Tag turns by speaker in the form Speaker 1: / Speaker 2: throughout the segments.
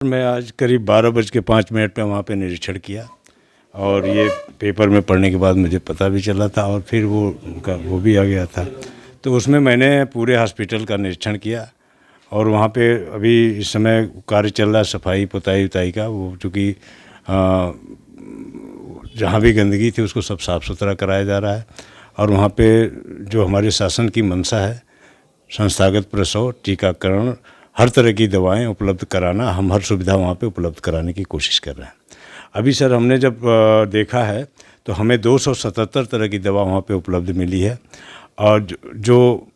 Speaker 1: मैं आज करीब 12:05 पे वहाँ पे निरीक्षण किया और ये पेपर में पढ़ने के बाद मुझे पता भी चला था और फिर वो भी आ गया था। तो उसमें मैंने पूरे हॉस्पिटल का निरीक्षण किया और वहाँ पे अभी इस समय कार्य चल रहा है सफाई पुताई उताई का। वो चूँकि जहाँ भी गंदगी थी उसको सब साफ़ सुथरा कराया जा रहा है और वहाँ पे जो हमारे शासन की मंशा है संस्थागत प्रसव, टीकाकरण, हर तरह की दवाएं उपलब्ध कराना, हम हर सुविधा वहाँ पे उपलब्ध कराने की कोशिश कर रहे हैं। अभी सर हमने जब देखा है तो हमें 277 तरह की दवा वहाँ पे उपलब्ध मिली है और जो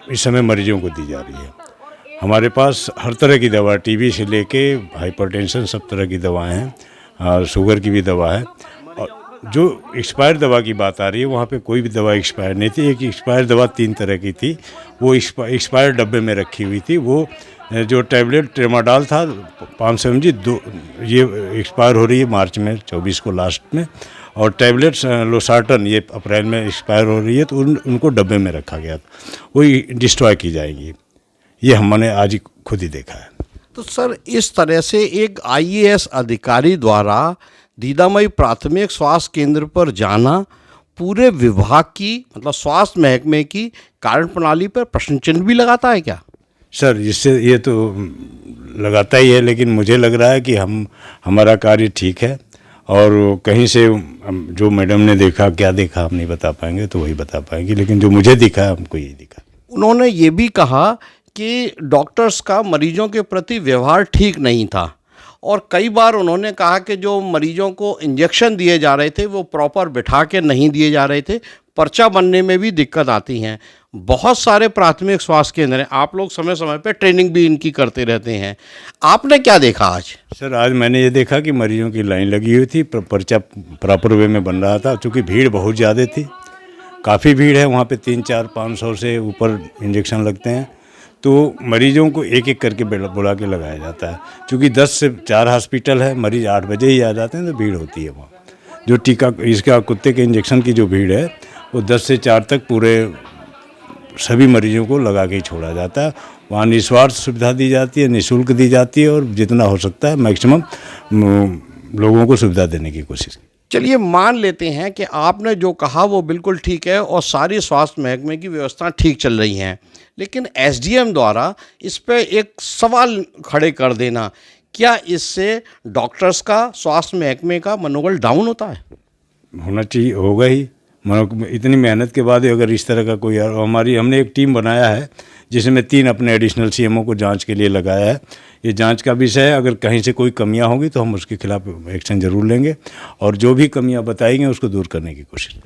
Speaker 1: इस समय मरीजों को दी जा रही है। हमारे पास हर तरह की दवा, टीबी से लेके हाइपरटेंशन सब तरह की दवाएं हैं, शुगर की भी दवा है। और जो एक्सपायर दवा की बात आ रही है वहाँ पे कोई भी दवा एक्सपायर नहीं थी। एक एक्सपायर दवा 3 तरह की थी, वो एक्सपायर डब्बे में रखी हुई थी। वो जो टैबलेट ट्रेमाडॉल था 500 mg ये एक्सपायर हो रही है मार्च में 24 को लास्ट में, और टैबलेट्स लोसार्टन ये अप्रैल में एक्सपायर हो रही है। तो उनको डब्बे में रखा गया था, वही डिस्ट्रॉय की जाएगी। ये हमने आज खुद ही देखा है।
Speaker 2: तो सर इस तरह से एक IAS अधिकारी द्वारा दीदामई प्राथमिक स्वास्थ्य केंद्र पर जाना पूरे विभाग की मतलब स्वास्थ्य महकमे की कार्य प्रणाली पर प्रश्न चिन्ह भी लगाता है क्या?
Speaker 1: सर इससे ये तो लगाता ही है, लेकिन मुझे लग रहा है कि हमारा कार्य ठीक है और कहीं से जो मैडम ने देखा क्या देखा हम नहीं बता पाएंगे, तो वही बता पाएंगे, लेकिन जो मुझे दिखा है हमको यही दिखा।
Speaker 2: उन्होंने ये भी कहा कि डॉक्टर्स का मरीजों के प्रति व्यवहार ठीक नहीं था और कई बार उन्होंने कहा कि जो मरीजों को इंजेक्शन दिए जा रहे थे वो प्रॉपर बिठा के नहीं दिए जा रहे थे, पर्चा बनने में भी दिक्कत आती हैं। बहुत सारे प्राथमिक स्वास्थ्य केंद्र हैं, आप लोग समय समय पर ट्रेनिंग भी इनकी करते रहते हैं, आपने क्या देखा आज?
Speaker 1: सर आज मैंने ये देखा कि मरीजों की लाइन लगी हुई थी, पर्चा प्रॉपर वे में बन रहा था। चूँकि भीड़ बहुत ज़्यादा थी, काफ़ी भीड़ है वहाँ पे, 300-400-500 से ऊपर इंजेक्शन लगते हैं। तो मरीजों को एक एक करके बुला के लगाया जाता है। चूँकि 10 से 4 हॉस्पिटल है, मरीज 8 बजे ही आ जाते हैं, तो भीड़ होती है वहाँ। जो टीका इसका कुत्ते के इंजेक्शन की जो भीड़ है वो 10 से 4 तक पूरे सभी मरीजों को लगा के ही छोड़ा जाता है। वहाँ निस्वार्थ सुविधा दी जाती है, निःशुल्क दी जाती है और जितना हो सकता है मैक्सिमम लोगों को सुविधा देने की कोशिश की।
Speaker 2: चलिए मान लेते हैं कि आपने जो कहा वो बिल्कुल ठीक है और सारी स्वास्थ्य महकमे की व्यवस्था ठीक चल रही हैं, लेकिन SDM द्वारा इस पे एक सवाल खड़े कर देना, क्या इससे डॉक्टर्स का, स्वास्थ्य महकमे का मनोबल डाउन होता है?
Speaker 1: होना चाहिए, होगा ही। इतनी मेहनत के बाद अगर इस तरह का कोई, हमने एक टीम बनाया है जिसमें 3 अपने एडिशनल CMO को जांच के लिए लगाया है। ये जांच का विषय है, अगर कहीं से कोई कमियां होगी तो हम उसके खिलाफ एक्शन जरूर लेंगे और जो भी कमियां बताएंगे उसको दूर करने की कोशिश।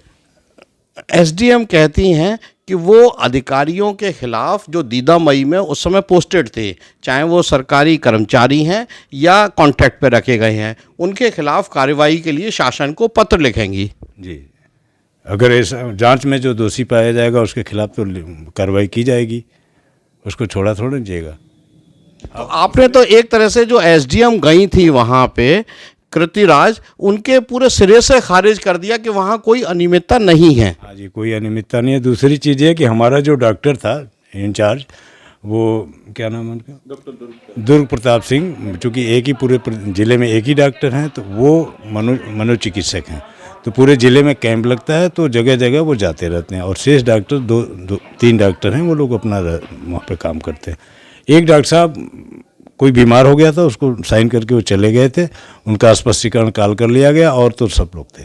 Speaker 2: SDM कहती हैं कि वो अधिकारियों के खिलाफ जो दीदामई में उस समय पोस्टेड थे, चाहे वो सरकारी कर्मचारी हैं या कॉन्ट्रैक्ट पे रखे गए हैं, उनके खिलाफ कार्रवाई के लिए शासन को पत्र लिखेंगी।
Speaker 1: जी, अगर ऐसा जांच में जो दोषी पाया जाएगा उसके खिलाफ तो कार्रवाई की जाएगी, उसको छोड़ा थोड़ा नहीं जाएगा।
Speaker 2: तो आपने तो एक तरह से जो SDM गई थी वहाँ पे कृतिराज, उनके पूरे सिरे से खारिज कर दिया कि वहाँ कोई अनियमितता नहीं है।
Speaker 1: हाँ जी, कोई अनियमितता नहीं है। दूसरी चीज़ है कि हमारा जो डॉक्टर था इंचार्ज, वो क्या नाम है उनका, डॉक्टर दुर्ग प्रताप सिंह, चूँकि एक ही पूरे ज़िले में एक ही डॉक्टर हैं, तो वो मनोचिकित्सक हैं। तो पूरे ज़िले में कैंप लगता है तो जगह जगह वो जाते रहते हैं और शेष डॉक्टर 3 डॉक्टर हैं, वो लोग अपना वहाँ पे काम करते हैं। एक डॉक्टर साहब कोई बीमार हो गया था, उसको साइन करके वो चले गए थे, उनका स्पष्टीकरण कॉल कर लिया गया और तो सब लोग थे।